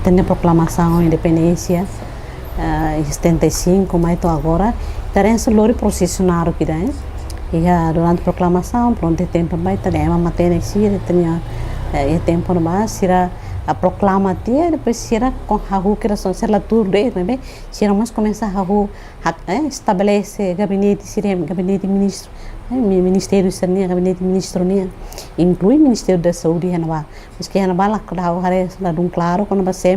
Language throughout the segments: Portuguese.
tem a proclamação Independência 75, mas então agora tem esse lori processionário que tem e durante a proclamação pronto tem tempo vai ter uma matéria que tem tempo mais será a proclama dia depois será com Hahú que são ser lá tudo bem será mais começar Hahú estabelece gabinete seria gabinete ministro Ministério seria gabinete ministro nia inclui Ministério da Saúde mas que lá claro quando você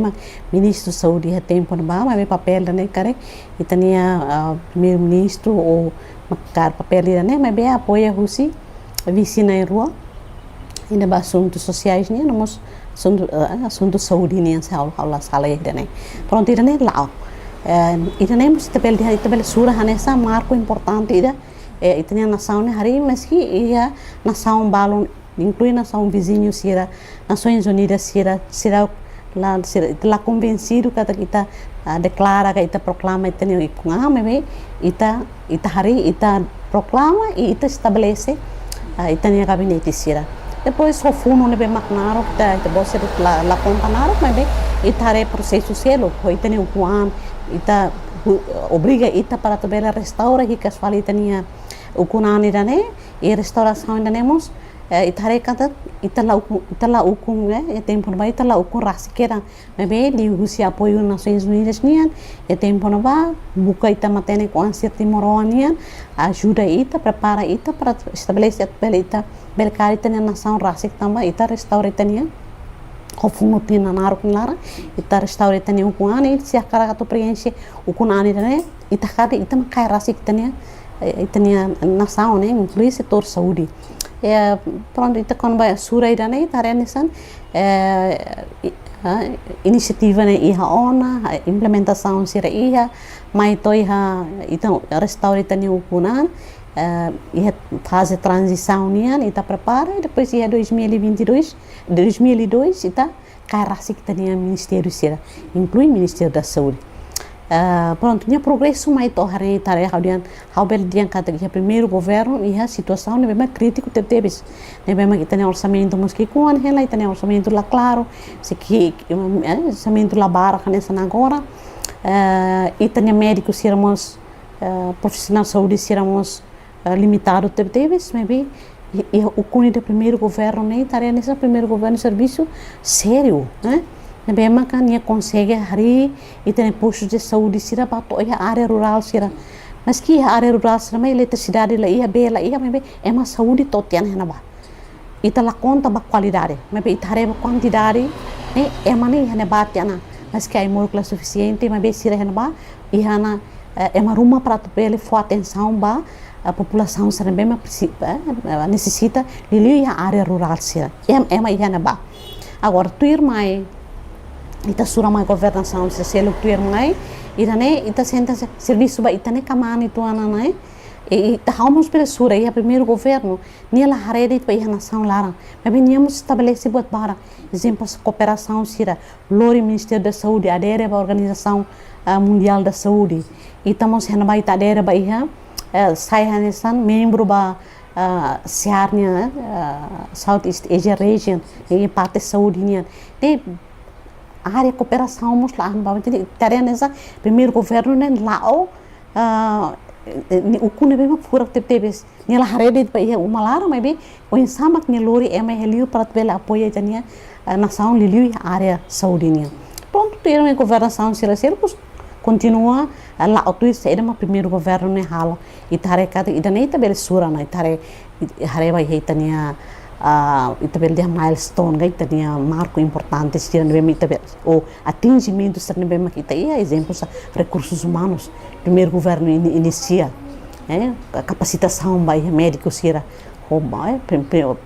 ministro da Saúde é tempo mas papel né cara e tinha primeiro ministro ou macar papel né mas bem apoia Rússia vicina em rua ainda assuntos sociais né nós assuntos saúde né aula sala né pronto né lá e temos tabel sura nessa marco importante e tinha nação né hari mas que ia nação balon inclui nação vizinho será Nações Unidas será lá convencido que kita declara que kita proclama itu nih mas ita hari ita proclama e ita estabelece ita nih gabinete será depois o fundo né bem macnaro ita você lá contanaro mas bem ita hari processo selo ita nih ukuan ita obriga ita para tabela restaura que casual ita nih ukunan ida né e restauração ainda temos itare kata itala hukum né tempo vai itala hukum rasikera bem di Rússia apoio Nações Unidas nian tempo vai buka ita matene com ansia Timor nian ajuda ita prepara ita para estabelecer ita belkar ita nação rasik também ita restaura ita nian kofuno tina naru lara ita restaura ita nian hukum ani se akara kato preenche hukum ani né ita kada ita makai rasik ita nian nação né inclui setor saúde pronto itu kan banyak surai dan itu hari ini inisiativa né iha ona implementação Sei Iha mas itu restaura itu nih ukuran iha fase transição nih kita prepara e depois iha 2022 kita karasi kita nih Ministério Sei inclui Ministério da Saúde pronto, tinha progresso mas to hari tarefa how bel dia kata que primeiro governo e a situação é bem crítico teve né bem que tem orçamento mas que com ela tem orçamento lá claro se que orçamento lá barra nessa agora e tem médicos sermos profissional de saúde sermos limitado teve mas bem e o cunho do primeiro governo né tarefa nesse primeiro governo serviço sério né bem makan ia consegue hari e tem postos de saúde sira bato a área rural sira mas que a área rural sira mas eletricidade lá ia bela ia mas é uma saúde totian hena ba ita la conta ba qualidade mas ita hari ba quantidade é mani hena batiana mas que é muito suficiente mas sira hena ba e hana é uma ruma para tu pele for atenção ba a população sira bem necessita lili a área rural sira é mais hena ba agora tu ir mais ita sura mai governação se selo tuer mai ita ne ita senta serviço ba ita ne kamani tu ana né e ita vamos pela sura e a primeiro governo nem ela harede para a nação lá mas venhamos estabelecer buat bara exemplos cooperação sira lori Ministério da Saúde adere a Organização Mundial da Saúde e estamos renovar ita adere ba iha sai hanesan membro ba siarnya Southeast Asia region e parte saúde nian a área cooperação mos lá então tarefa nessa primeiro governo né lá o cunha bem fora teve nela harede para ir uma lara mas bem o insama que lori é mais helio para ter apoio jania nação liliu a área saúde né pronto ter uma governação se continua lá o tudo é uma primeiro governo né halo e tarefa e daí também sura né tarefa hareba aí tania itu bel dia milestone gai tania marco importante se não bem o atingimento se não bem kita ia exemplos recursos humanos primeiro governo inicia capacitação vai médicos será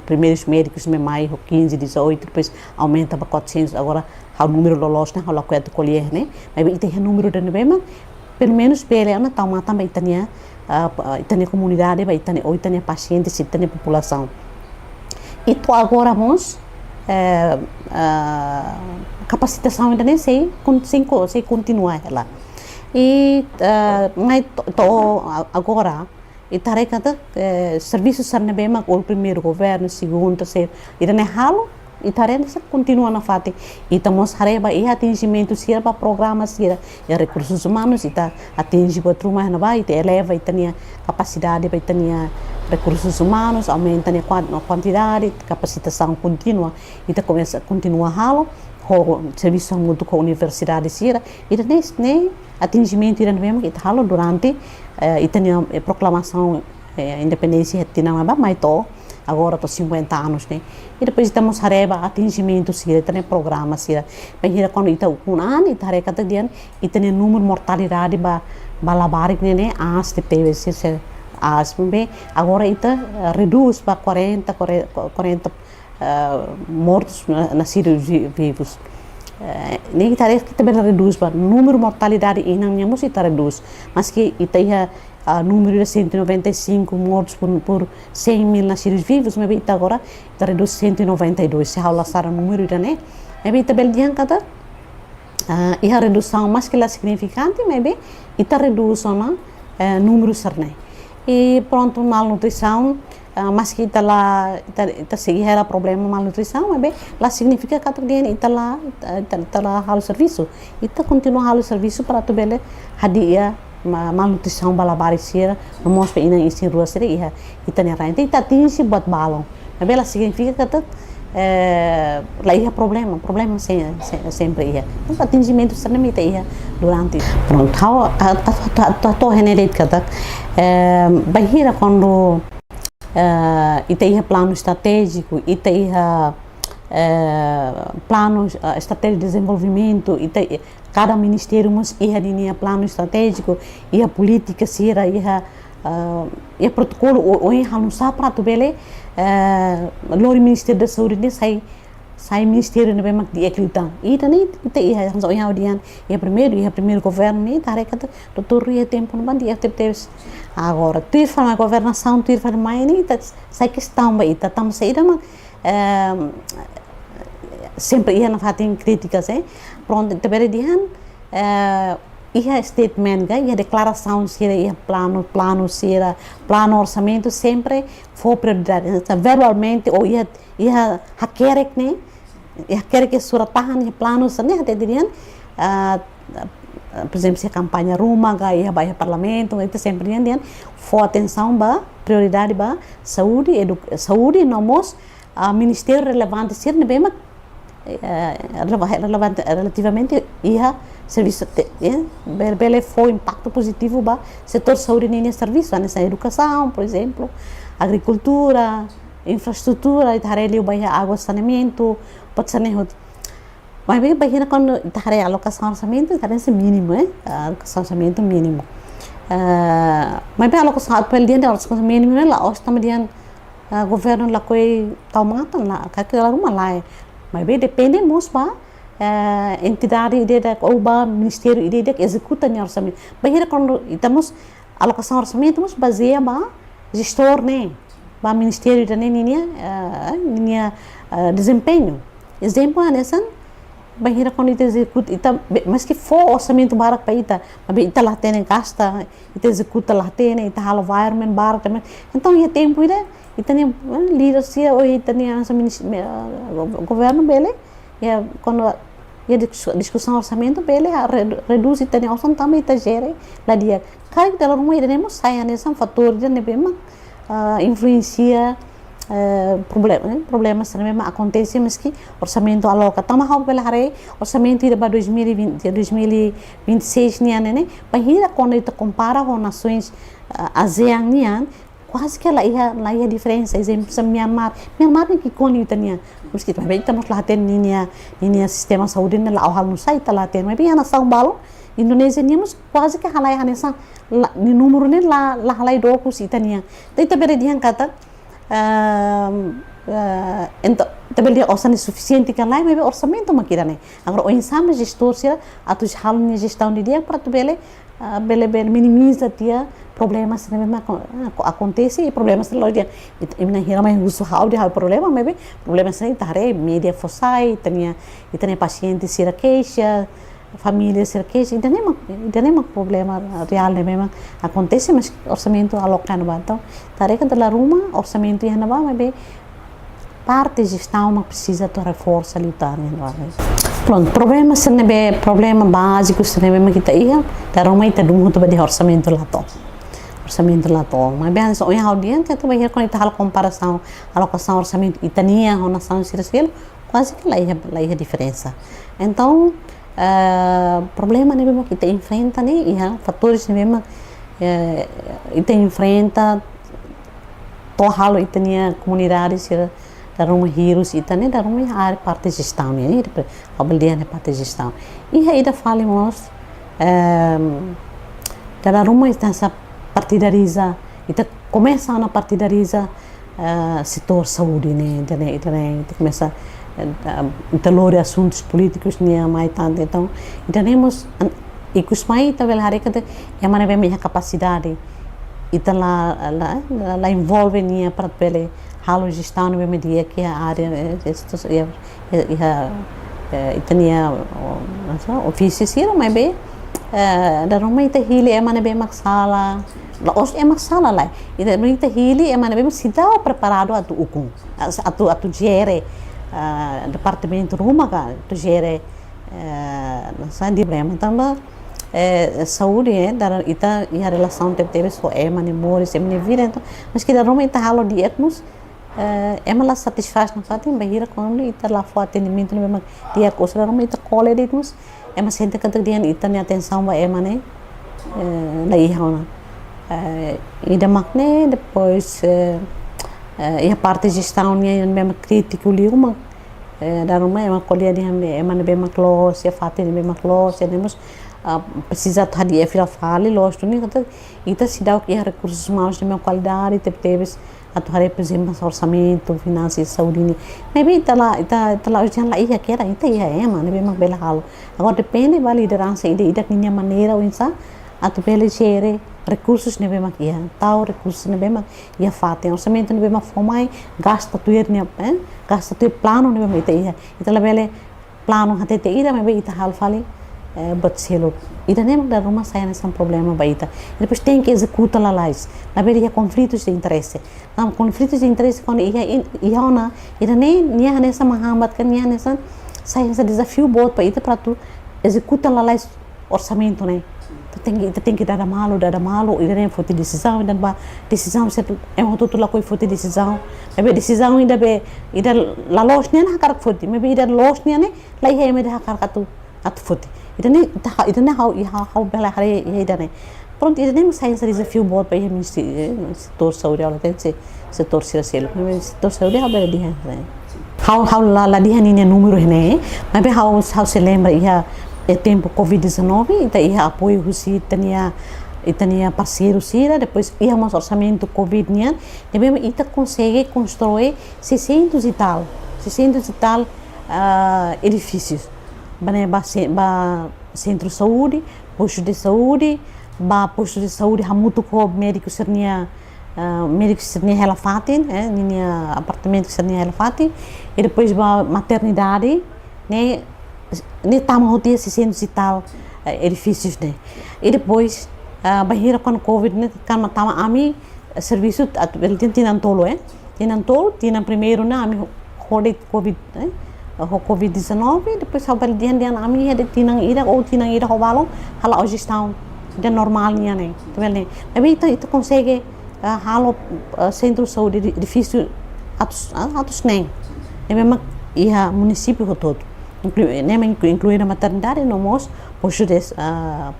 primeiros médicos me mais 15 18 depois aumenta para 400 agora o número de los né o laquete colher né mas isso é número de bem pelo menos pele ana tá mata também tania comunidade vai tania pacientes e tania população itu agora vamos capacitação ainda nem sei continuar ela e mas agora e tarefa serviços sarne bem o primeiro governo segundo terceiro e nem halo Itarena continua na fate. Itamos hareba e atingimento sira para programa sira e recursos humanos ita atinge o truma na vai ita eleva itania capacidade para itania recursos humanos aumenta a quantidade capacitação contínua ita começa continua halo o serviço muito com a universidade sira ita nem atingimento ira mesmo ita halo durante itania proclamação independência Tinan mais to agora tô 50 anos né e depois estamos hareba atingimento sira tem programa sira bem quando ita unan ita hareka tadian ita ne número mortalidade balabarik né as teve se as bem agora ita reduz para 40 mortos nascidos vivos nem tarefa que também reduz para número mortalidade e não temos ita reduz mas que ita número de 195 mortos por 100 mil nascidos vivos, mas agora está reduz 192. Se há lançar o número de né, mas está bem diante cada a redução mais que significante, mas está redução número cerné. E pronto malnutrição, mas que está lá está seguir era problema malnutrição, mas lá significa que está lá halo serviço, está continua halo serviço para tu bele hadia malnutrição balabari sira no mospe ina isi rua sira iha itania rain ita tinsi buat balong bela significa que lá iha problema sempre iha então atingimento sernemita iha durante pronto to generate kata bahira quando ita iha plano estratégico ita iha plano estratégico de desenvolvimento cada ministério mas ia plano estratégico ia política sira ia protocolo ou ia anunciar para tu bele lori ministério da saúde ne sai ministério ne bem de eclitan e também ia hanzo ia audian ia primeiro governo ne tarefa doutor ia tempo no bandi teve agora tu fala governação tu fala mais ne sai questão ba ita tam saída mas sempre ia na fatin críticas pronto também dihan ia statement ga ia declaração sira ia plano sira plano orçamento sempre for prioridade verbalmente ou ia hakerek né ia hakerek suratahan ia plano sana até dirian por exemplo se a campanha Ruma ga ia vai parlamento itu sempre dian for atenção ba prioridade ba saúde nomos ministério relevante sir ne bem relativamente ia serviço bele foi impacto positivo ba setor saúde nem serviço nessa educação por exemplo agricultura infraestrutura ithareli baia água saneamento pode saneamento mas bem baia quando ithareli alocação orçamento ithareli mínimo alocação orçamento mínimo mas bem alocação pel dia alocação mínimo lá os também governo lá coi tau matan lá kakela rumah lá mas bem depende mos ba entidade ide ou ba ministério ide executa o orçamento bem quando estamos alocação orçamento mos baseia ba gestor né ba ministério da linha desempenho exemplo nessa bem quando ide executa mas que for orçamento barak pa ita mas ita lá tem gasta ita executa lá tem ita halo environment barak também então ia tempo ide itania leadership ou itania governo bele ya quando ia discussão orçamento bele reduz itania orçamento também ita gere lá dia cara dalam rumah ida nemo saya nessa fator de nebema influencia problemas também acontece mas que orçamento aloca tama hau bele hare orçamento ida para 2020 2026 né bahira quando ita compara com nações ASEAN nian quase que lá ia diferença exemplo Myanmar que quando tania mas que também estamos lá tem linha sistema saúde lá ao no site lá tem mas bem na São Paulo Indonesia niamos quase que halai hanesa ni número ne lá halai do ku sitania daí também dia kata então também dia orçamento suficiente kan lá mas orçamento makira ne agora o insama gestor sira atu hal ni gestão de dia para tu bele minimiza tia problemas mesmo acontece e problemas lá dia imna hira mais uso how de problema mas problemas aí tare media fossai tania paciente sira queixa família sira queixa então nem problema real mesmo acontece mas orçamento alocado então tare que da ruma orçamento ia na mas parte de gestão mas precisa de reforço ali tá, né? Pronto, problema se não é problema básico se não é que tá ia da Roma está do mundo de orçamento lá mas bem só em audiência então vai quando está a comparação alocação orçamento itania ou nação civil quase que lá é a diferença então problema né mesmo que te enfrenta né e fatores né mesmo e te enfrenta tohalo itania comunidades da Roma Hirus itania da Roma a parte de gestão né a baldia né parte de gestão e aí da falamos da Roma está essa partidariza e começa a partidariza setor saúde né começa a lore assuntos políticos né mais tanto então temos e que os mais também hari que é uma minha capacidade e lá envolve né para pele halo gestão no mesmo dia que a área e tinha ofício siro mas bem da Roma ita hili é uma bem sala os é uma sala lá e da ita hili é uma bem cidade preparado a tu gere departamento Roma tu gere não sei de problema também saúde da ita e a relação teve só é uma memória é uma vida então mas que da Roma ita halo de etnos é uma satisfaz não faz tem bahira quando ita lá for atendimento mesmo dia coisa da Roma ita cole de etnos é uma gente que tem itania atenção vai é mané lá Iha e da macne depois e a parte de gestão é mesmo crítico ali uma da Roma é uma colher de é uma mesma classe a fato de mesma classe temos precisa estar de fala lógico né então se dá o que é recursos humanos de mesma qualidade teve a tua representação orçamento finanças saúde mas bem tá lá hoje lá Iha que era então Iha é mano bem mais bela halo agora depende da liderança e da minha maneira ou isso a tu bela gere recursos ne bem mais Iha tal recursos ne bem mais Iha fate orçamento ne bem mais formai gasta tu né gasta tu plano ne bem mais Iha então lá bela plano até te ida mas bem ita hal fale batselo e da nem da Roma sai nesse problema baita depois tem que executar lá lais na verdade conflitos de interesse não conflitos de interesse quando ia ona e da nem nessa mahambat kan nessa sai esse desafio bot para tu executar lá lais orçamento né tu tem que dar malo e da nem foi decisão e da decisão certo é um tudo lá coi foi decisão mas decisão ainda be e da la los né na cara foi mas be da los né lá ia me da cara tu fote idane how bela hari idane pronto idane sai esse desafio bom para o setor saúde ela tem setor social setor saúde a bela dia how la dia nem número né mas bem how se lembra é tempo covid-19 então ia apoio russo tinha parceiros sira depois íamos orçamento covid né e mesmo ita consegue construir 600 e tal edifícios centro de saúde, posto de saúde hamutu ko médico sernia ela fatin, ninha apartamento sernia ela fatin e depois maternidade, né tamo rotia 600 e tal edifícios né e depois bahira com covid né kan matama ami serviço ele Tinan tolo Tinan primeiro na ami covid o covid-19 depois ao dia ami é de Tinan ida roubalo hala hoje estão de normal né também mas itu consegue halo centro de saúde edifício atos nem é mesmo Iha município todo incluir a maternidade no mos posto de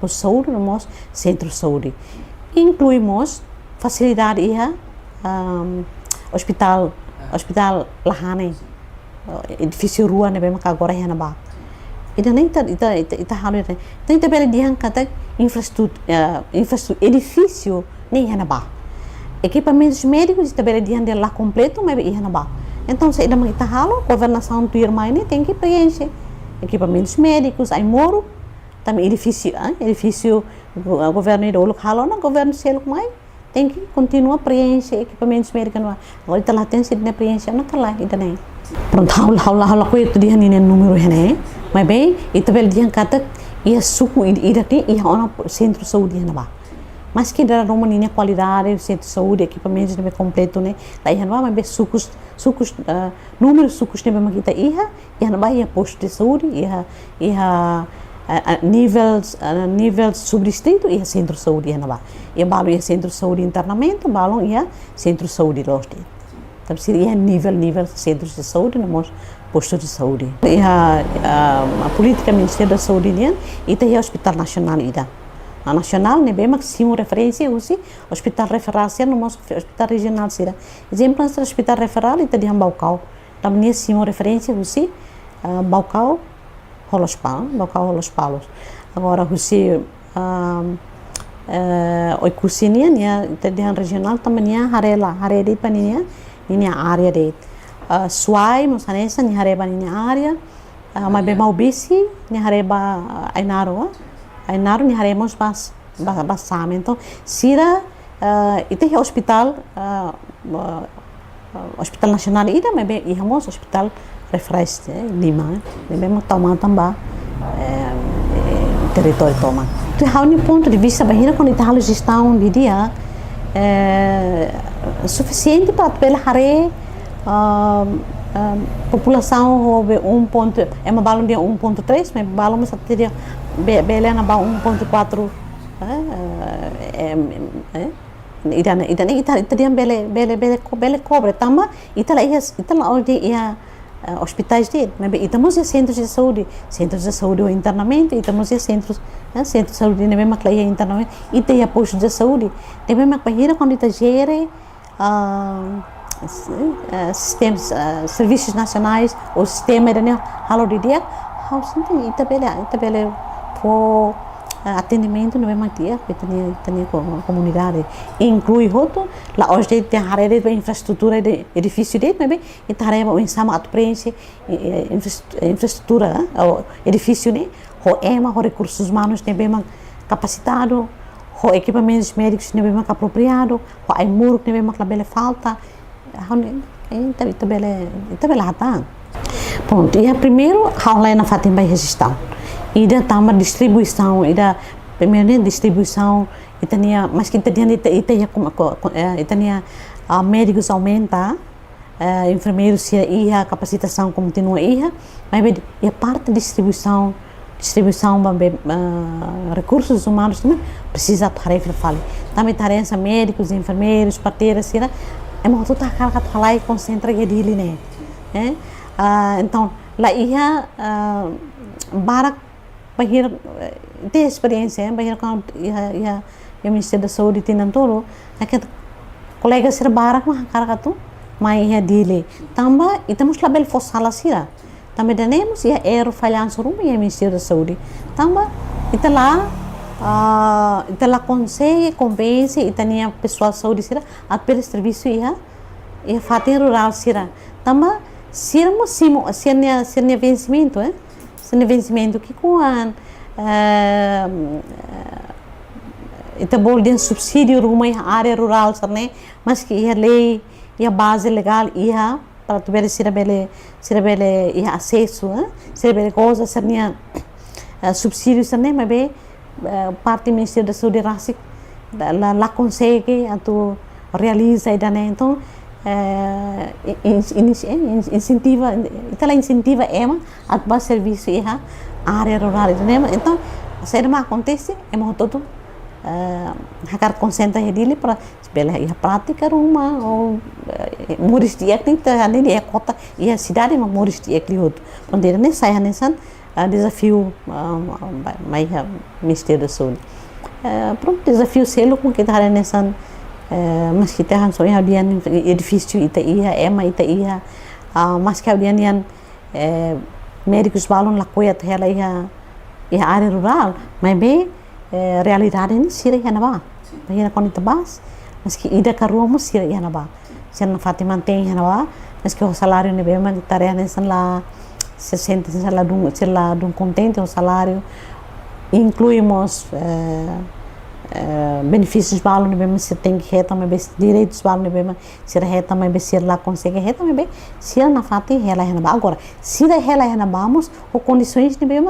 saúde no mos centro de saúde incluímos facilidade Iha hospital lahane edifício rua né bem agora é na ba e nem ita halo tem também diang kata infraestrutura edifício nem é na ba equipamentos médicos também diang lá completo mas é na ba então se ainda kita halo governação tu irmã né tem que preencher equipamentos médicos aí moro também edifício governo do local não governo selo mais tem que continuar preencher equipamentos médicos agora está lá tem sido preencher não cala ainda nem pronto halo ko itu dia ni número né mas bem itu bel dia kata ia suku ida tem ia ona centro saúde na ba mas que dá uma linha qualidade, centro de saúde, equipamentos nível completo, né? Daí não vai mais sucos, número de sucos nível que está Iha, e não vai posto de saúde, nível subdistrito e centro de saúde, e não vai. E balão centro de saúde internamente, balão e centro de saúde loja. Então se é nível centros de saúde, não posto de saúde. E a política Ministério da Saúde né? E tem o Hospital Nacional ida. A nacional ne bem máximo referência usi hospital referência no nosso hospital regional sira. Exemplo no hospital referral ita di Baucau. Também máximo referência usi Baucau Holos Palos. Agora usi o cusinia né ita di regional também harela paninia minha área de suai mosanesa ni hareba minha área Maibé Maibé Sei Iha ni hareba Ainaro ni haremos basame. Então, sira ite hospital hospital nacional ida Maibé ihamos hospital referência Lima, Maibé mo toma também território toma. Tu há ponto de vista bahira quando ita Jestaun de dia suficiente para pela hare população houve uma balão de 1.3, mas balão mas teria bela na ba 1.4 ita bela cobre tamba ita lá onde ia hospitais de mas estamos em centros de saúde internamente estamos em centros de saúde nem mesmo que internamente ita ia postos de saúde nem mesmo que quando ita gere sistemas serviços nacionais ou sistema de halo de dia ita bela for atendimento no mesmo dia tem comunidade inclui outro lá hoje tem a área de infraestrutura de edifício de mas bem então a o ensama atupreense infraestrutura o edifício né o recursos humanos tem bem capacitado o equipamentos médicos tem bem apropriado o ai muro tem bem que bela falta ita bela hata ponto e primeiro a lá na Fatima Jestaun ida também distribuição ida primeiro distribuição itania mas que itania médicos aumenta enfermeiros Sei Iha capacitação continua Iha mas a parte de distribuição recursos humanos também precisa tarefa fale também tarefa médicos enfermeiros parteiras sira é uma outra carga lá e concentra ele né então lá Iha barak bahir tem experiência bahir com o Ministério da Saúde Tinan todo que colegas ser barak mah carga tu mai ia dile tamba estamos lá bel fossala sira também temos ia falhança rumah ia Ministério da Saúde tamba ita lá consegue convence itania pessoal saúde sira a pelo serviço ia fazer rural sira tamba sirmo sirnia vencimento vencimento que com ita bolden subsídio rumah área rural sarne mas que ia lei ia base legal ia para tu ver se bele ia acesso se bele coisa sarnia subsídio sarne mas bem parte do Ministério da Saúde rasik lá consegue tu realiza ida né então incentiva ema a tua serviço Iha área rural então se não acontece é muito todo hakar concentra ele para bela Iha prática uma ou muris dia tem ali é cota e a cidade uma muris dia que outro onde ele sai nessan desafio mais Ministério da Saúde pronto desafio selo com que tá nessan mas kita han so yang edifício ita Iha ita Iha mas que yang médicos balon la coia ela Iha área rural mas bem realidade ni sira Iha naba bahina kon ita bas mas que ida karuamo sira Iha naba sen Fatima tem Iha naba mas que o salário ni bem man tarefa nesan la 60 lá dum contente o salário incluímos benefícios balon bem se tem que reta mas direitos balon bem se reta mas se lá consegue reta mas bem se na fati ela agora se ela vamos ou condições de bem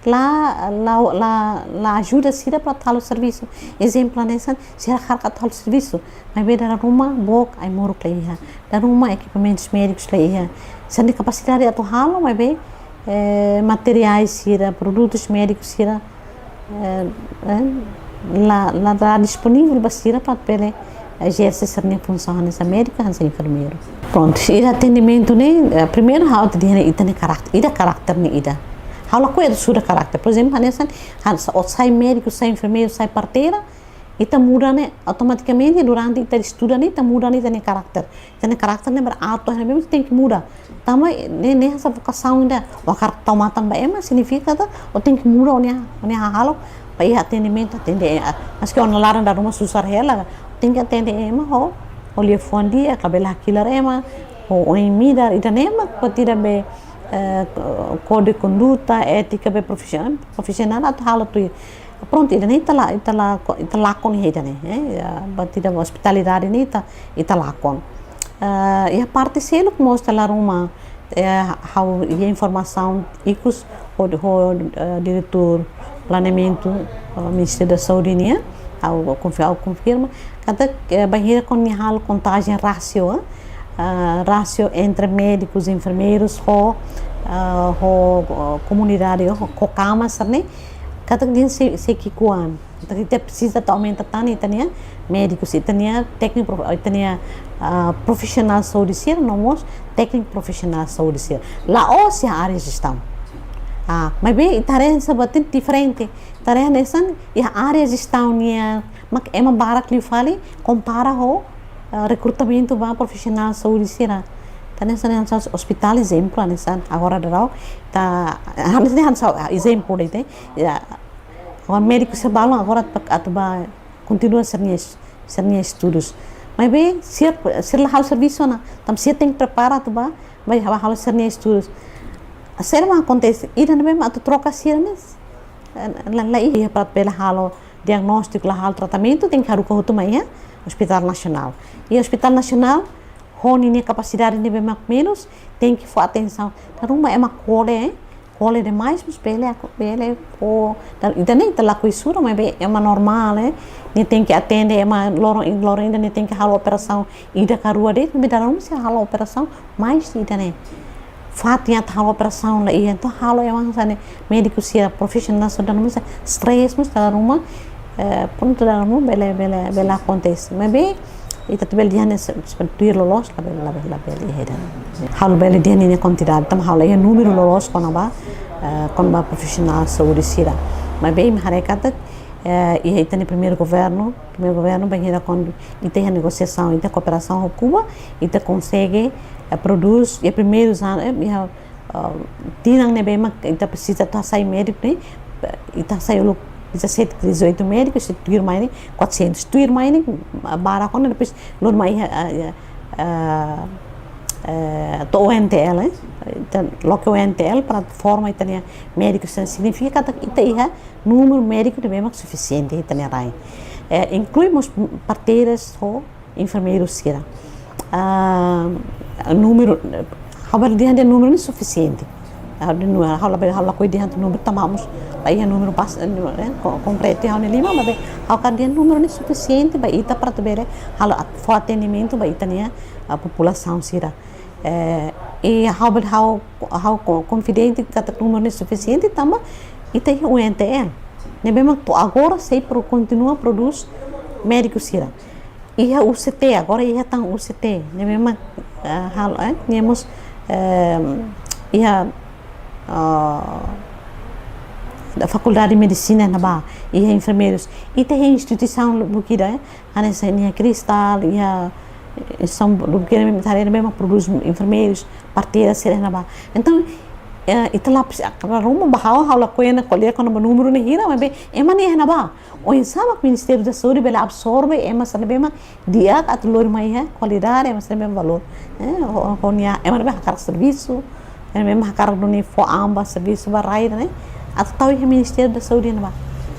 lá ajuda sira para tal serviço. Exemplo nessa, sira carga tal serviço. Mas bem da rumah bok ai moro Sei Iha. Da rumah equipamentos médicos Sei Iha. Sendo capacidade atu halo, mas bem materiais sira, produtos médicos sira lá disponível para sira para pele exercer essa função nessa médica, nessa enfermeiro. Pronto, ida atendimento né, primeiro how to dizer ida ne caráter, ida caráter ne ida. How la coisa suda caráter. Por exemplo, nessa sai médico, sai enfermeiro, sai parteira, ita muda né automaticamente durante ita estuda né, ita muda né ne caráter. Ita ne caráter né berarti né mesmo tem que mudar. Tama ne essa vocação ainda, o caráter toma também mas significa tá, ou tem que mudar onde halo para ir atendimento atender. Mas que on larang da rumah susah ela tem que atender ema o telefone dia cabela aquilo ema o emida ita nema patira be código de conduta ética be profissional atau hal tu pronto ita lá com ita né batida hospitalidade ne ita lá com e a parte selo que mostra lá uma how a informação icos o diretor planeamento Ministério da Saúde né ao confirma cada banheira com hal contagem ratio entre médicos enfermeiros comunidade camas né cada dia se que kuan kita precisa aumentar tani tania médicos tania técnico tania profissional saúde ser nomos técnico profissional saúde ser lá se a área gestão mas bem tarefa sabatin diferente tarefa nessa e a área gestão nia mak ema barak li fali compara recrutamento ba profissional saúde sira nessa hospital exemplo nessa agora darau tá exemplo dete o médico se balão agora atba continua sernia estudos mas bem ser lá hal serviço na tam se tem que preparar atba vai hal sernia estudos ser ma acontece ida bem atu troca sirnes lá ia para pela halo diagnóstico lá hal tratamento tem que haruka hutumaya Hospital Nacional e Hospital Nacional honi capacidade de bem menos tem que fazer atenção então uma é uma cole demais mas pele então nem tá lá com isso mas é uma normal nem tem que atender é uma ainda nem tem que halar operação ida carua dele me darão se halar operação mais ida né fatinha halar operação lá e então halar é uma médico se profissional sudah não stress mas tá uma pronto da rumah bela acontece mas bem itu tu bela dia ne seperti lolos la bela hedan hal bela dia ne quantidade tam hal ya número lolos con ba profissional saúde sira mas bem mereka e itu ne primeiro governo banheira com ita a negociação ita cooperação com Cuba ita consegue produz e primeiros anos Tinan ne bem ita precisa tá sair médico né ita saiu 17, 18 médicos, tuir mais 400, tuir mais bara quando depois lor mais to ONTL, então logo ONTL para forma italiana médicos significa que ita número médico de bem suficiente italiana incluímos parteiras ou enfermeiros sira número habar dia de número suficiente hal ko dia número tamamos aí número pas concreto hal 5 mas hal kan dia número suficiente ba ita para ter hal for atendimento ba itania a população sira e how confidente que o número suficiente tama ita o NTL ne bem agora sei continua produz médico sira e a UCT agora ia tão UCT ne bem hal temos da faculdade de medicina na ba e enfermeiros e tem instituição bukida anessa nia cristal e são bukida mesmo produz enfermeiros parteiras serena ba então itala para rumah bahau hala koena colher quando o número ne hira mas bem emani na ba o insama Ministério da Saúde bela absorve ema sabe bem dia at lor mai qualidade ema sabe bem valor honia ema bem hakar serviço memang hakar duni fo amba serviço barai né atau o Ministério da Saúde na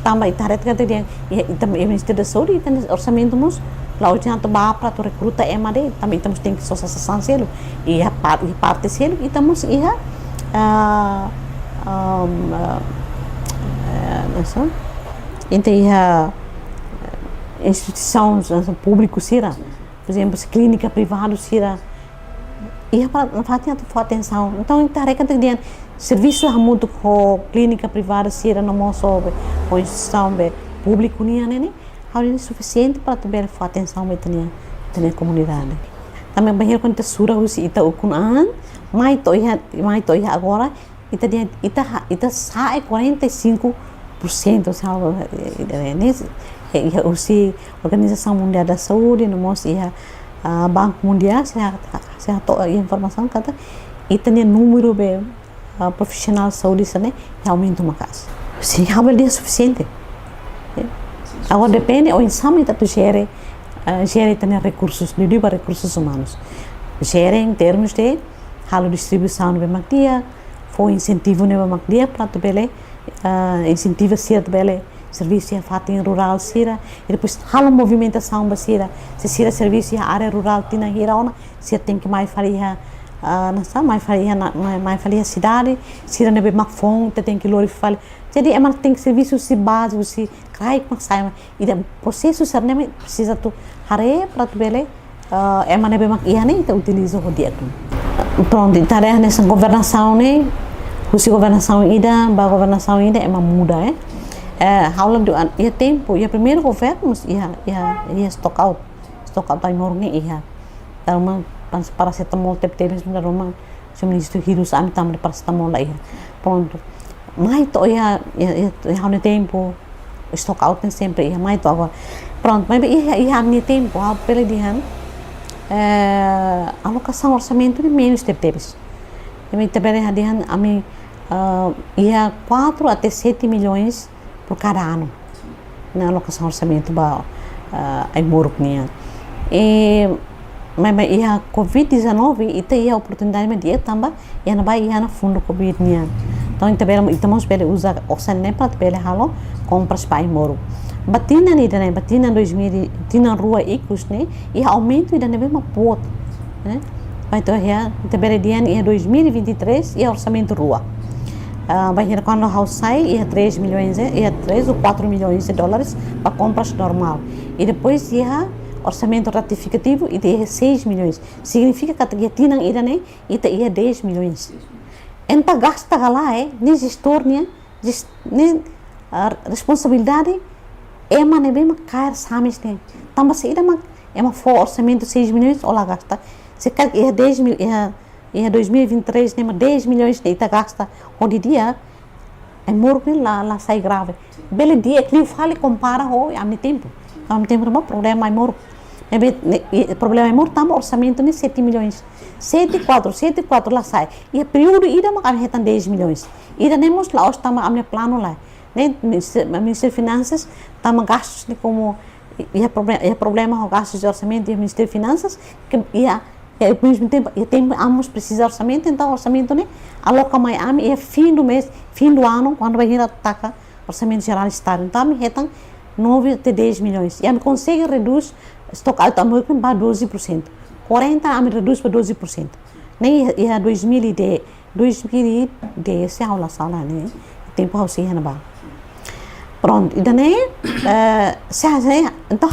tambah itaret kata dia o Ministério da Saúde tem orçamento mus lá o janto ba para tu recruta emade também temos tem que associação selo e a parte selo e temos Então, a instituição pública, por exemplo, clínica privada, ia para atenção. Então, tem serviço muito com clínica privada, não só com instituição pública, é suficiente para ter atenção na comunidade. Também, banheiro quando sura ita ukunan, mai toia agora, ita sai 45%, sabe? A Organização Mundial da Saúde, a Banco Mundial, se a informação kata, e tem número de profissional de saúde, aumenta uma casa. Sim, é suficiente. Agora depende, o exame que gere tem recursos, recursos humanos. Gere em termos de distribuição de macdia, foi incentivo de macdia para também incentiva serviço feito em rural e depois movimentação basira se serviço na área rural tinha hiraona se tem que mais faria mais faria cidade se não é fome tem que lori fale jadi emang tem serviço se básico se cai com sai e o processo serve precisa tu hare para tu bele emang nebe mak ia nem tu utiliza o dia pronto tarefa nessa governação né a governação ida emang muda haulang doan ia tempo ia primeiro governo ia stock out Timor ni ia então paracetamol teve rumah suministro hirus am tam de paracetamol lá ia pronto mais to ia hau tempo stock out tem sempre ia mais to agora pronto mas ia am tempo hau pele dihan alocação orçamento de menos teve também dihan ami ia 4 até 7 milhões por cada ano na alocação orçamento ai moruk niya mas a Covid-19 itu ia oportunidade mas dia tambah ia na fundo Covid niya então estamos bele usar orçamento para bele halo compras para ai moruk batina ni dane batina 2000 Tinan rua ikus ne ia aumento ida nebe mapot né vai to ia bele dia ia 2023 ia orçamento rua vai quando house sai ia 3 milhões ia 3 ou 4 milhões de dólares para compras normal e depois ia orçamento ratificativo e ia 6 milhões significa que a Tinan irane ia 10 milhões enta gasta lá nem gestor nem responsabilidade nebe cair sames tem também se ira for orçamento 6 milhões ou lá gasta se quer ia 10 milhões em 2023 nem 10 milhões de ita gasta onde dia é morto lá sai grave bele dia que eu fale compara ao mesmo tempo não problema é morto problema é morto também orçamento nem 7 milhões 7,4 lá sai e a período ida mas retan 10 milhões ida nemos lá os tama a plano lá né Ministério de Finanças tama gastos de como problema o gastos de orçamento do Ministério de Finanças que ao mesmo tempo ambos precisam orçamento então orçamento né aloca mais é fim do mês fim do ano quando vai ir atacar orçamento geral estado então me retam 9 até 10 milhões e a me consegue reduz stock out para 12% 40 a me reduz para 12% nem é 2010 se aula sala né tempo ao se na pronto e daí se então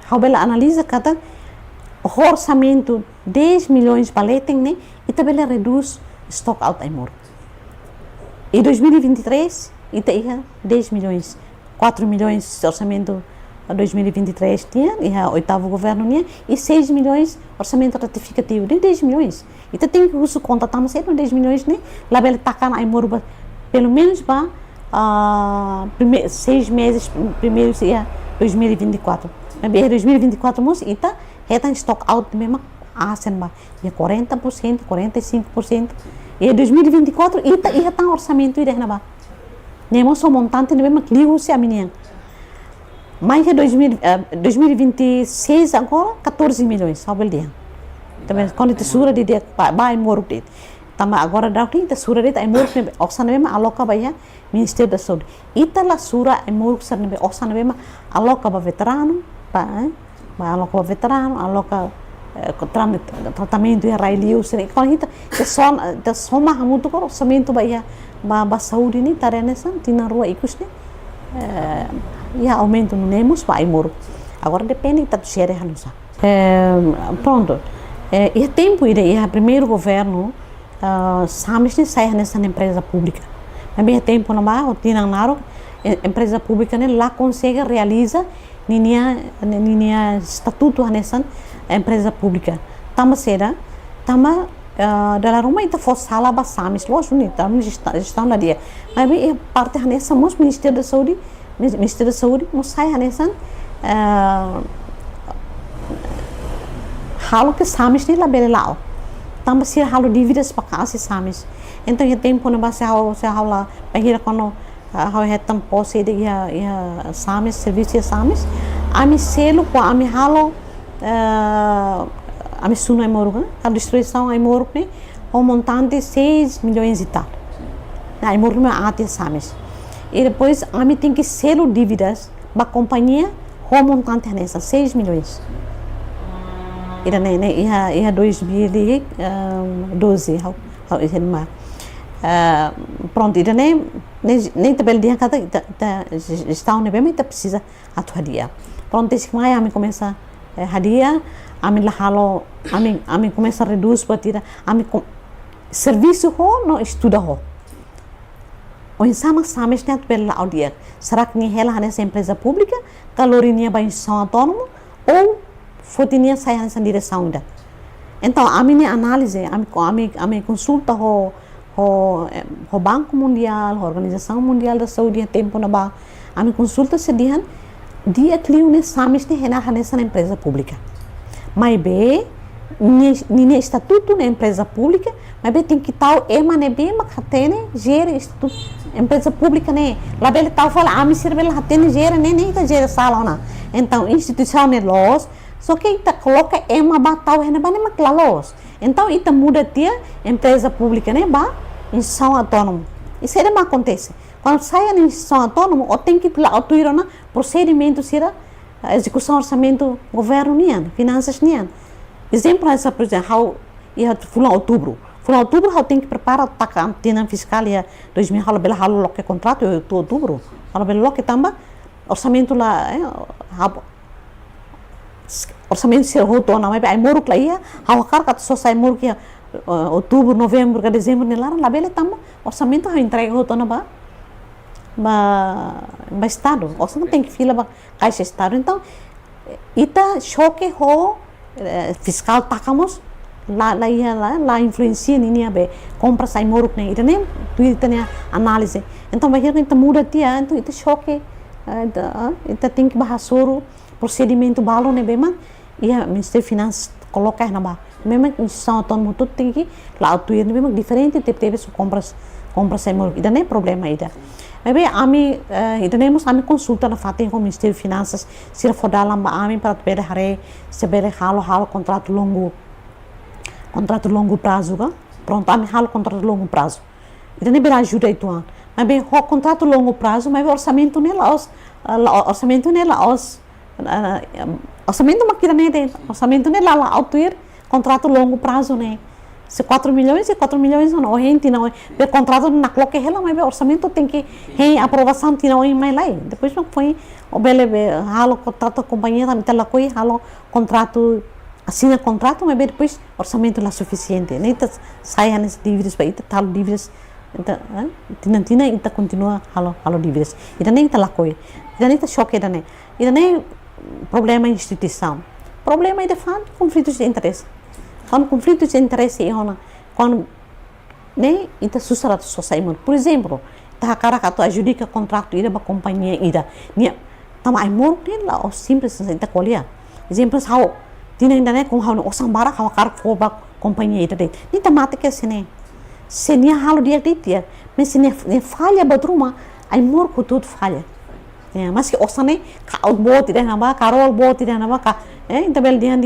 how bela analisa cada o orçamento 10 milhões baletem né e também reduz stock out Timor em 2023 ia 10 milhões 4 milhões de orçamento 2023 tinha e a oitavo governo tinha e 6 milhões orçamento ratificativo de 10 milhões e tem que usar conta estamos sendo 10 milhões né lá bela taca na Timor pelo menos para 6 meses primeiro ia 2024 mas 2024 mos ita retan stock out mesmo e 40%, 45% e 2024 ia tá orçamento ida na nemo só montante de mesmo clio se a menina mas é 2026 agora 14 milhões só bel dia também quando tesoura de dia vai morrer de também agora dá tem tesoura de morrer orçamento mesmo aloca vai Ministério da Saúde ita la sura morrer orçamento mesmo aloca para veterano aloca veterano, aloca tratamento e railiu se quando kita só muito com orçamento ba saúde ni tarenes tina rua ikus ni ia aumento no nemos vai moro agora depende da xere halusa pronto e tempo ia primeiro governo samis ni sai nessa empresa pública mas tempo não vai o Tinan naro empresa pública né lá consegue realiza ninia estatuto nessa empresa pública tama será tama dalam rumah itu fos salah basamis los ni tama gestão lá dia mas bem parte nessa mos Ministério da Saúde mos sai nessa halo que samis ni lá belau tama ser halo dívidas para casa samis então é tempo não vai ser halo lá para quando how hetam posse de ia samis serviço samis ami selo com ami halo ami suno imorgo a distribuição imorgo né o montante 6 milhões e tal na imorgo me ate samis e depois ami tem que selo dívidas ba companhia o montante nessa 6 milhões ira né ia 2012 how irma pronto ira nem tabel dia kata Jestaun ne bem precisa atuaria pronto esse mai ami começa hadia ami la halo ami começa a reduz batida ami serviço ho no estuda ho o insama sames net bela audia será que ni hela nessa empresa pública calorinia ba instituição autônomo ou fotinia sai nessa direção ainda então ami ne análise ami consulta ho Banco Mundial, a Organização Mundial da Saúde, tempo na ba, a minha consulta se diz dia clio ne samis ne nessa empresa pública. Maibé nem estatuto na empresa pública, mas tem que tal ne bem macatene gere estatuto empresa pública ne. Lá bele tal fala a mim serve lá hatene gere nem tá gere sala na. Então instituição ne los só que ita coloca batal ne ba ne maclalos. Então ita muda tia empresa pública ne ba instituição autônoma. Isso é mais acontece. Quando sai a instituição autônoma, ou tem que ir lá atuar na procedimento será execução orçamento governo nian, finanças nian. Exemplo essa por exemplo, how ia fulan outubro how tem que preparar a Tinan fiscal ia 2000 halo bela halo loke contrato eu outubro halo bela loke tamba orçamento lá orçamento ser roto na mas ai moro lá ia how carga só sai moro que outubro novembro dezembro lá bela tamba orçamento how entrega roto na ba estado ou não tem que fila ba caixa estado então ita choque ho fiscal takamos lá influencia ninia be compra sai moruk ne ita nem tu ita ne análise então vai que ita muda tia então ita choque ita tem que bahasoro procedimento balo ne be man ia Ministério Finanças colocar na ba mesmo instituição autônoma tudo tem que lá atuar ne be diferente teve compra sai moruk ita nem problema ita mas bem ita nemos ami consulta na fatin com o Ministério Finanças se for dar lamba ami para tu bere hare se bere halo contrato longo prazo ga pronto ami halo contrato longo prazo ita nem bera ajuda itu mas bem o contrato longo prazo mas orçamento nela orçamento makira ne de orçamento nela lá autuir contrato longo prazo né se 4 milhões não gente não o contrato na coloque ela mas o orçamento tem que tem aprovação não em mais lá depois não foi o bele halo contrato companhia também tá lá coi halo contrato assina contrato mas depois orçamento lá suficiente nem tá sai as dívidas para ita tal dívidas então tina ita continua halo dívidas ita nem tá lá coi ita nem tá choque ita nem problema instituição problema de fato conflitos de interesse quando conflito de interesse quando né ita susara society por exemplo tá cara que tu adjudica contrato ida ba companhia ida nia tama ai mor lá o simples ita colia exemplos how tina ainda né com how o sambara how cara for ba companhia ida ni tamate que se nia halo dia dia mas se ne falha batruma ai mor com tudo falha mas que osane ka bot ida na ba carol bot ida na ba ka então bel dia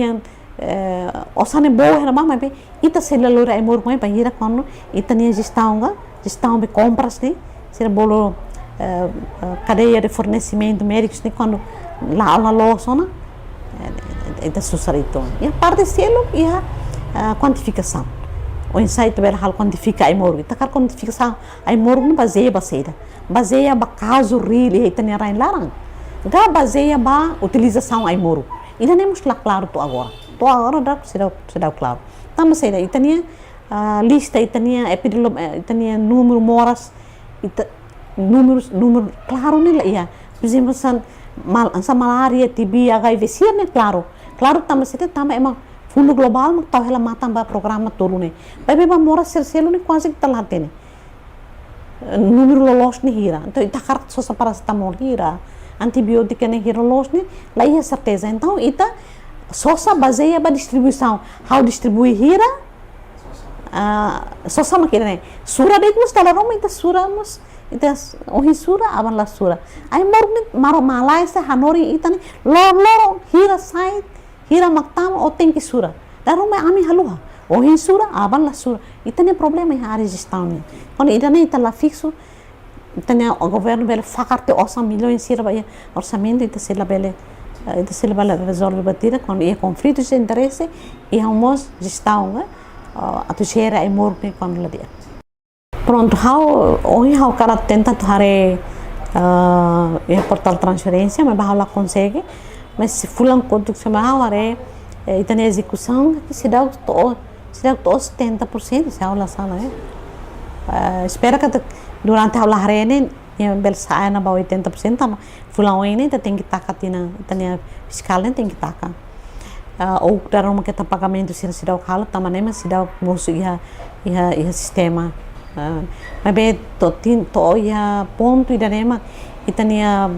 osane boa na mama be ita celular ai mor mai banheira quando ita nem gestão be compras né ser bolo cadeia de fornecimento médicos né quando lá loja ita susar itu. E a parte selo e a quantificação. O insight bela hal quantifica ai morgo. Ita kar quantificação ai morgo não baseia ba caso real e ita nem rain larang. Ga baseia ba utilização ai morgo. Ida nem mostrar claro to agora. To agora dá se dá claro. Tama sei ita nem lista, ita nem epidemiologia, ita nem número moras, ita número claro nela ia. Por exemplo, sa malaria, TB, HIV, sia né claro tama sete tama emang fundo global mak tahu hela matang ba programa turun ne babe ba mora selo ne quase que talate ne número lolos ne hira então ita kart só paracetamol hira antibiótica ne hira lolos ne lá ia certeza então ita só baseia ba distribuição how distribui hira só sama kira ne sura de mus tala roma ita sura mus ita ohi sura aban la sura ai morgne maro malai sa hanori ita ne lor hira sai hira maktam o tem que sura darum ami haluha ohi sura aban la sura ita ne problema hari Jestaun quando ita ne ita la fixo ita ne o governo bele fakarte 8 milhões sira ba orçamento ita se la bele resolve batida quando é conflitos de interesse e homos Jestaun atu share ai morgne quando la dia pronto how cara tenta hare portal transferência mas lá consegue mas se fulan quanto que chama hare ita na execução que se dá to 70% se aula sala espera que durante a aula hare bel sai na ba 80% mas fulan ini tem que tacar ita na fiscal tem que tacar ou dar uma que tá pagamento se dá o calo também mas se dá moço ia sistema Maibé to ia ponto e darema ita nia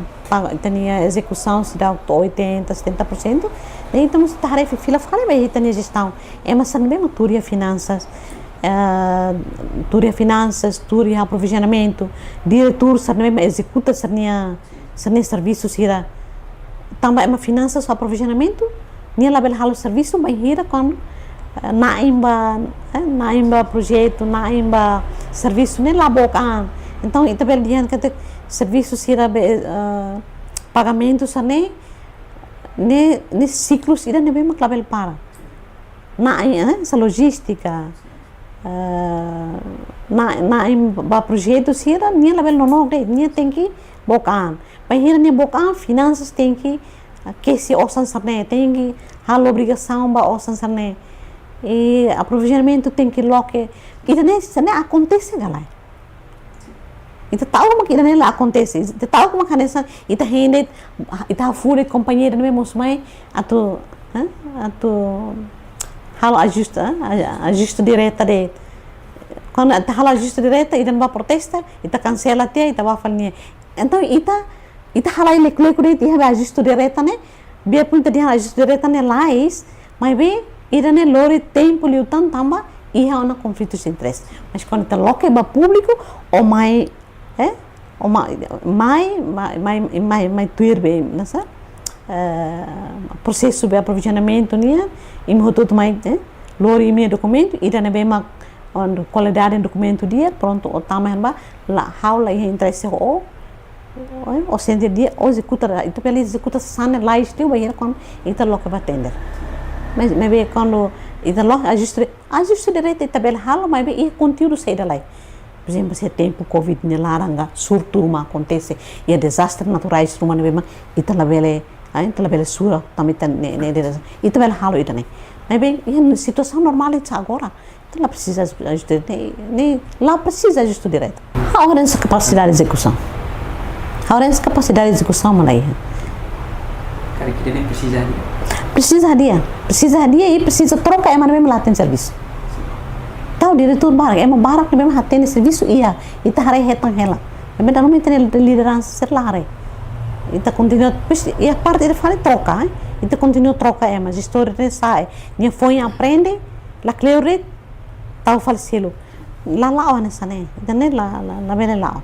execução se dá 80-70%. Daí estamos tarefa fila fala bem ita nia gestão. Mas também turia finanças, turia aprovisionamento, diretor também executa sarnia serviços hira. Também é finanças aprovisionamento, nia label halo serviço mas hira quando naimba projeto, naimba serviço nem lá boca. Então ita bel dian que serviços sira pagamentos ne ciclos ida ne bem maclabel para essa logística naimba projeto sira nem label não nem tem que boca. Mas hira ne boca finanças tem que se osan sarne tem que hal obrigação ba osan sarne e aprovisionamento tem que loque ita nem acontece galai ita tahu mak ita nem acontece ita tahu como canessa ita hendet ita fure companheira não mesmo mai atu hal ajuste direta de quando hal ajuste direta ita não vai protestar ita cancela até ita vai falar então ita halai lek de ita ajuste direta né biar pun tadi ajuste direta né lais mas bem ida ne lori tempo liutan tamba e há um conflito de interesse mas quando está loque ba público o mai tuir bem nessa processo de aprovisionamento nia e me todo mai lori me documento ida ne bem ma qualidade do documento dia pronto o tama ba la haula e interesse o sente dia o executa itu pela executa sana lá estiu vai quando ita loque ba tender mas bem quando ita loh ajuste direito ita bel halo mas bem conteúdo sai dali por exemplo se tempo covid ne laranga surto uma acontece e desastre naturais rumah bem ita la bele sura também ita bel halo ita ne mas bem em situação normal ita agora ita lá precisa ajuste nem lá precisa ajuste direito agora essa capacidade de execução malai cara que nem precisa dia e precisa trocar é mesmo lá tem serviço tá o diretor barak é barak mesmo tem serviço ia ita hare hetang hela mas não tem liderança ser lá hare ita continua e a parte de fazer troca ita continua troca mas história nem sai nem foi aprende la cleure tá falecelo lá nessa né ita nem lá bem lá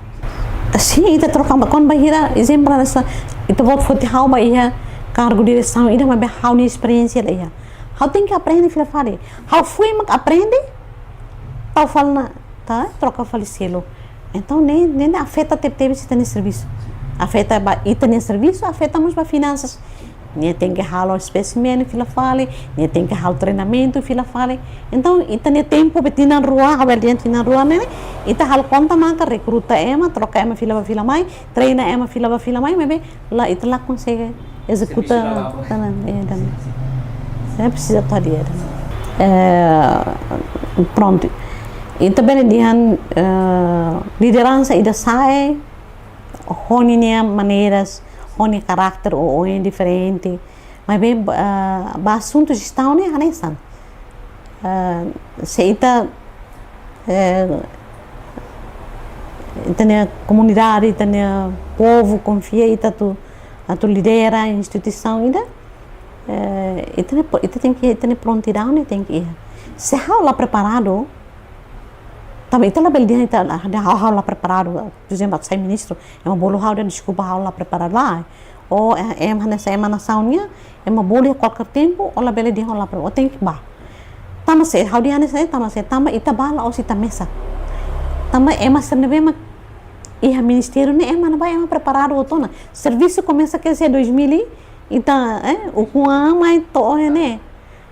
assim ita troca quando bahira exemplo nessa ita volta foi hau bahia cargo de direção ida mas how ni experiência lá how tem que aprender fila fare how foi mak aprende tal falna tá troca falecelo então nem afeta teve se tem serviço afeta ita nem serviço afeta nos ba finanças Nia tem que halar espécimen fila fale, nia tem que halar treinamento fila fale. Então, ita nia tempo betina rua, haverdian tina rua né? Ita hal conta maka recruta ema, troca ema fila mai, treina ema fila mai, mas lá ita lá consegue executar. É precisa toda pronto. E também dihan liderança ida sai, honinya maneiras, honi karakter ou diferente, mas bem assunto gestão né anesan. Se ita itania comunidade, itania povo confia ita tu lidera a instituição ida. Ita tem que ter prontidão, né? Tem que ir. Se há lá preparado, também ita lá beldia ita há lá preparado, por exemplo, sai ministro, é uma bolo há desculpa há lá preparado lá, ou é nessa emanaçãonya, é uma bolo qualquer tempo, ou lá beldia há lá preparado, tem que bah. Tama se há dia nessa tama ita bala ou se ita mesa, tama é mas não vem e a ministério né é mas não vai preparado o tona, serviço começa que ser 2000 então, o kuang mai to né?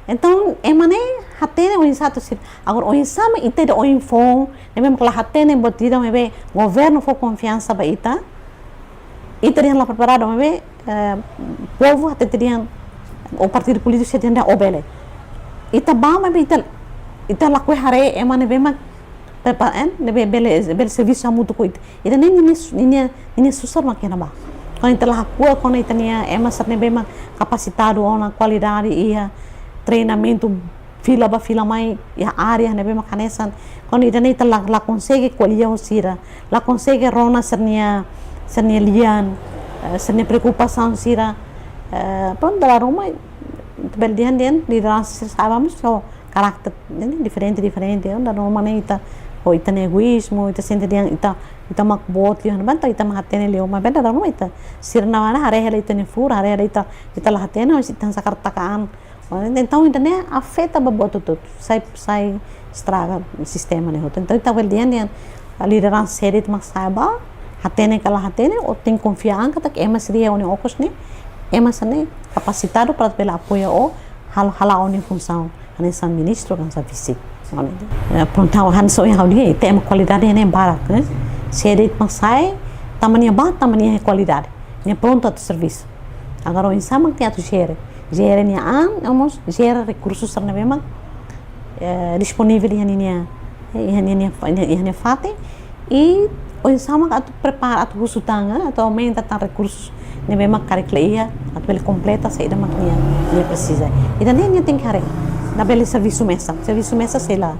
Então, é mané hatene o insato sir. Agora o insama ite de o info, né mesmo que lá hatene botida, mas bem, governo for confiança ba ita. Ita dia lá preparado, mas bem, povo até teriam o partido político se tinha obele. Ita ba, mas bem ita lá que hare é mané bem mas né bele serviço a muito coito. Ita nem susar makena ba. Quando ita lá rua, quando ita nia é mas né bem capacitado ou na qualidade e treinamento fila mai e a área né bem macanesan quando ita lá consegue colher o sira, lá consegue rona sernia lian, sernia preocupação sira, pronto da Roma beldian liderança sabemos o caráter diferente da Roma né o ita egoísmo ita sente dia ita mak bot lian banta ita mahatene leo mas benda da Roma ita sira na mana hare ita ne fur hare ita la hatene ita sakartakaan. Então ainda nem afeta baboto tudo sai estraga o sistema né então está veldian a liderança séria mas saiba hatene kala hatene ou tem confiança que é mas seria oni okos né é mas né capacitado para pela apoio ou hala oni função nessa ministro kan sa vice pronto han so yang dia tem qualidade né barak né séria mas sai tamanho qualidade né pronto a serviço agora o insama que atu gera vamos gera recursos na mesma disponível e fate e o insama atu prepara atu usutanga atu aumenta tan recursos na mesma currícula atu ele completa saída maquininha ele precisa e daí nem tem que hare na bela serviço mesa sei lá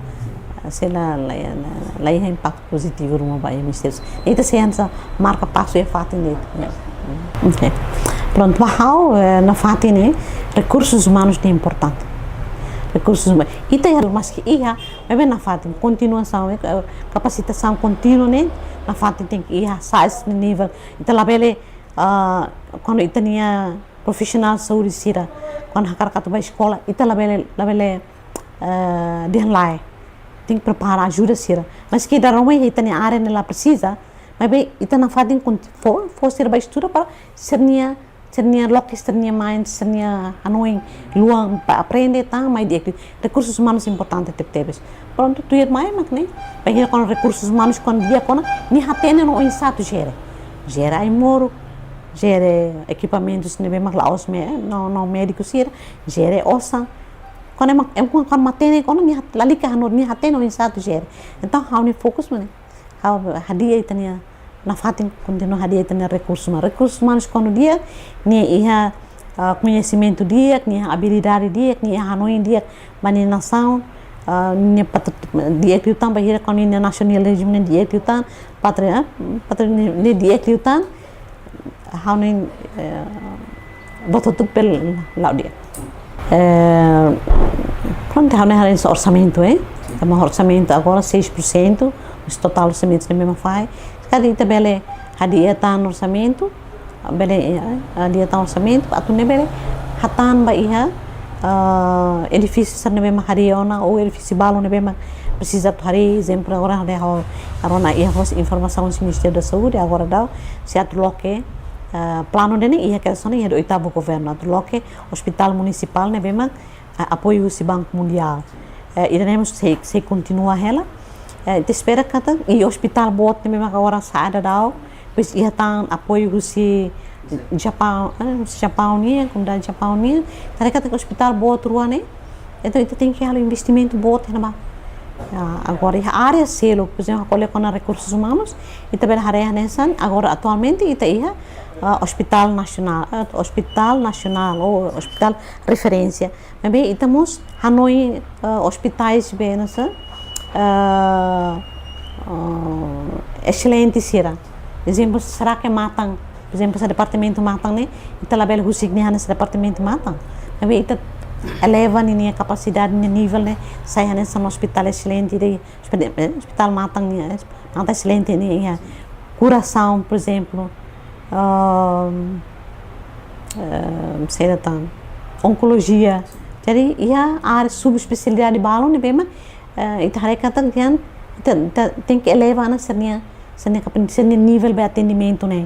impacto positivo no bairro ministério então se antes marca passo e fate né pronto bahau na fate né recursos humanos é importante recursos humanos e tem mas que ia mas bem na fate continuação capacitação contínua né na fate tem que ir sais nível então lá bele quando itania profissional saúde sira quando hakar katu ba escola ita lá bele dia tem que preparar ajuda sira mas que da Roma itania área nela precisa mas bem ita na fate for ser ba estuda para sernia lokis sernia mind sernia anoing luang para aprender tá mais de recursos humanos importantes tebes pronto tu ir mais né bem com recursos humanos quando dia quando ni hatene no insato gera ai moro gera equipamentos ne bem mais laos não médico sira gera ossa quando quando matene quando ni lalika ni hatene no insato gera então how ni focus né how hadia itania na fatin continua hadia itania recursos humanos quando dia ni iha conhecimento dia ni habilidade dia ni hanoi dia bani nação ni dia que tam bahira quando ni nacionalismo ni dia que tam patria ni dia que tam how ni bototuk pel laudia pronto how ni hare orçamento tamo orçamento agora 6% o total orçamento é mesmo faz cada tabela hadia tan orçamento bele hadia tan orçamento atu ne bele hatan ba iha edifício sarne bema hariona ou edifício balo ne bema precisa tu hari exemplo agora arona iha informação do Ministério da Saúde agora dá se atu loke plano dene ia que só ia do oitavo governo do loque hospital municipal né bem apoio o Banco Mundial e temos se continua ela te espera kata e hospital bot ne bem agora saada dau pois ia tan apoio o Jestaun ni kunda Jestaun ni kata que hospital bot rua né então itu tem que hal investimento bot na agora a área selo por exemplo a com recursos humanos e também a área nessa agora atualmente ita ia hospital nacional ou hospital referência mas bem estamos Hanoi hospitais bem nessa excelente sira exemplo será que matam por exemplo esse departamento matam né ita label husik ne nesse departamento matam mas bem ita eleva a capacidade no nível né sai nesse hospital excelente de hospital matang nada excelente né coração por exemplo sei lá tam oncologia jadi ia área subespecialidade balão né bem mas itu hari kata kan tem que elevar nessa nível de atendimento né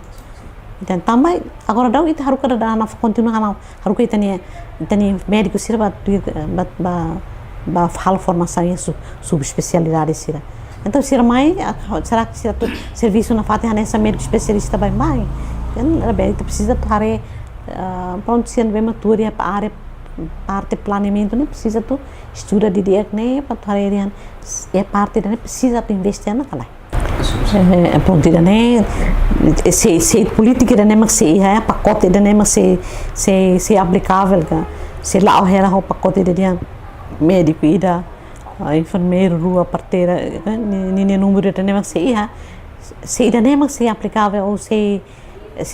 então também agora dá itu harus kada na continuar harus kita ni médico sira ba hal formação isso subespecialidade sira então sira mai será que sira tu serviço na fata nessa médico especialista vai mai kan bem itu precisa para pronto sira bem matura para área parte planeamento né precisa tu estuda de dia né para tu área é parte né precisa tu investir na kala pronto né se política né mas se é pacote né mas se aplicável se lá o era o pacote de dia médico ida enfermeiro rua parteira nem número de né mas se ida né mas se aplicável ou se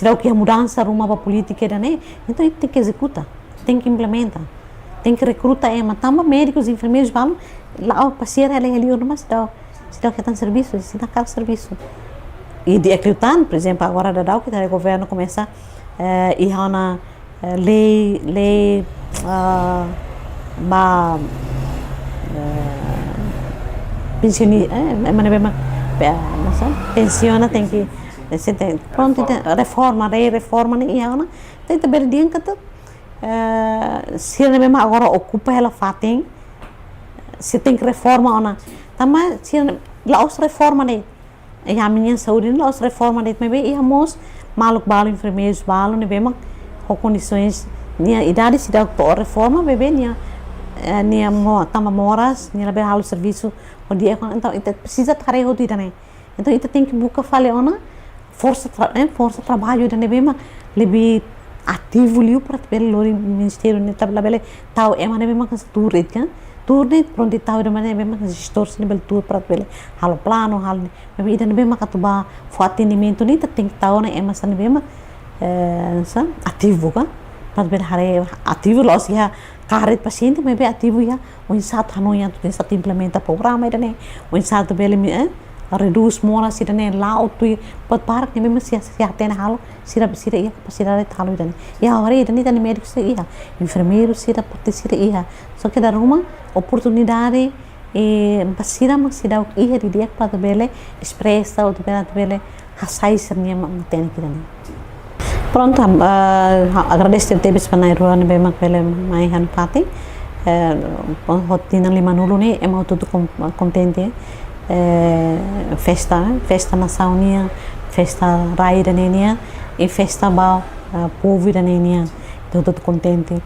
dá o que a mudança uma para política né então tem que executar tem que implementar tem que recrutar mas também médicos enfermeiros vão lá o paciente ele ali mas se dá que tem serviço se dá cada serviço e de acreditar por exemplo agora da que o governo começa e há uma lei pensionista pensiona tem que pronto reforma e há uma tem também dia que se ele mesmo agora ocupa ela fatem se tem que reforma ou também se lá os reforma né e a minha saúde lá os reforma né mas bem e amos maluk balo enfermeiros balo né bem com condições minha idade se dá por reforma bem nia tama moras nia lá berralo serviço o dia então itu precisa tarefa o dia né então itu tem que buscar falei ona força trabalho né bem lebih ativo liu para pelo ministério né tabela bele tau é mana bem mas turet kan turne pronto tahu mana memang gestor sini bel tur para pele hal plano hal memang ida memang katuba fo atendimento ni tem que tahu na emas ni memang ativo kan para pele hare ativo los ya carret paciente memang ativo ya o insat hanu ya tu insat implementa programa ida ne o insat bele reduz mola sida ne lao tu pot park ni memang sia atena hal sira ia capacidade talu ida ne ya hare ida ni médico sei iha enfermeiro sira parte sira iha só que da rumah oportunidade e basira maksida iha di dia para bele expressa ou para bele hasai sernia maten kirani pronto agradecer tebes panai ruan be mak bele mai han pati Tinan 5 nulu ni emang tudo contente festa nacional festa raya da nenia e festa ba povo da nenia tudo contente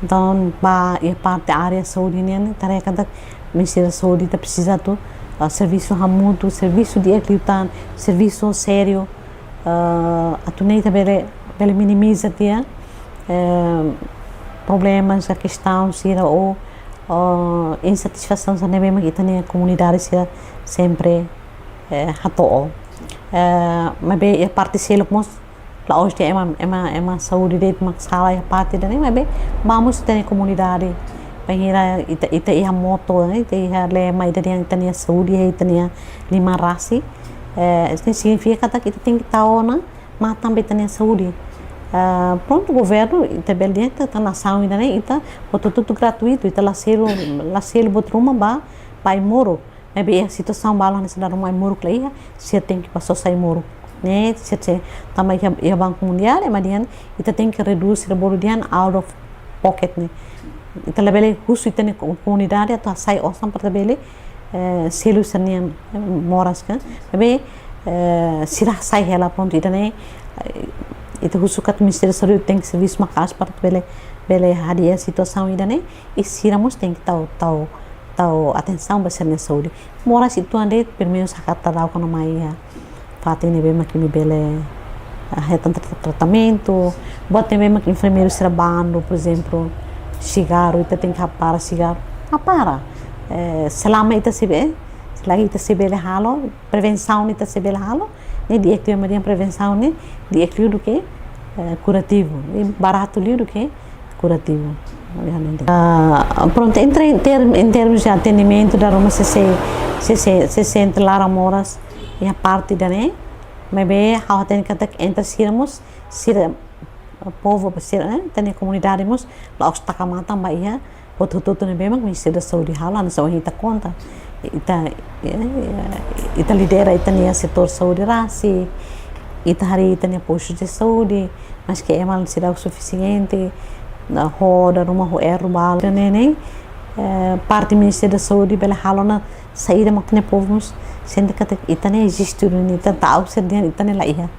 então ba e parte área saúde nenia tarefa da Ministério da Saúde tá precisa tu serviço hamudo serviço de equilibrado serviço sério atunei também bele minimiza dia problemas a questão sira ou insatisfação sa mesmo que tem a comunidade sira sempre hato mas bem a parte selo mos lá hoje é uma saúde de uma sala a parte da mas bem vamos ter a comunidade pengira ita ia moto ita ia lema ita yang tania saúde ita tania lima rasi isso significa que kita tem que tahu na mas também tania saúde pronto o governo ita beldienta tá nação ainda né ita botou tudo gratuito ita lá selo botou uma ba moro mas bem a situação bala nessa dar uma moro que aí se tem que passar sai moro né? Também o Banco Mundial é madian ita tem que reduzir o bolo dian out of pocket né. Ita lebele khusus ita ne comunidade atau sai osam pertabele selu senian moras kan. Tapi sirah sai hela pronto ita ne ita khusus kat Ministério da Saúde tem que serviço makas pertabele bele hadia situação ida ne e siramos tem que tau atenção para ser saúde. Moras itu ande primeiro sakata rau kono mai fatin ne bema que me bele tratamento, bota mesmo que enfermeiro trabalhando, por exemplo, cigarro, ita tem que para cigarro, para. Selama ita se vê, selagi ita se vê halo, prevenção ita se vê halo, né? Direto Maria prevenção né, direto do que curativo, barato do que curativo. Pronto, em termos de atendimento da Roma se sente lá moras e a parte da né. Maibé how tem que entre siramos sira povo sira né tem comunidade mus lá os takamata Bahia outro né bem mas Ministério da Saúde Hahú lá não ita conta ita lidera ita nia setor saúde rasi ita hari ita nia posto de saúde mas que é mal será o suficiente na roda rumah herbal nem parte Ministério da Saúde bela Hahú na saída makne povos sendo que ita ne existe ita tahu sedian ita ne la iha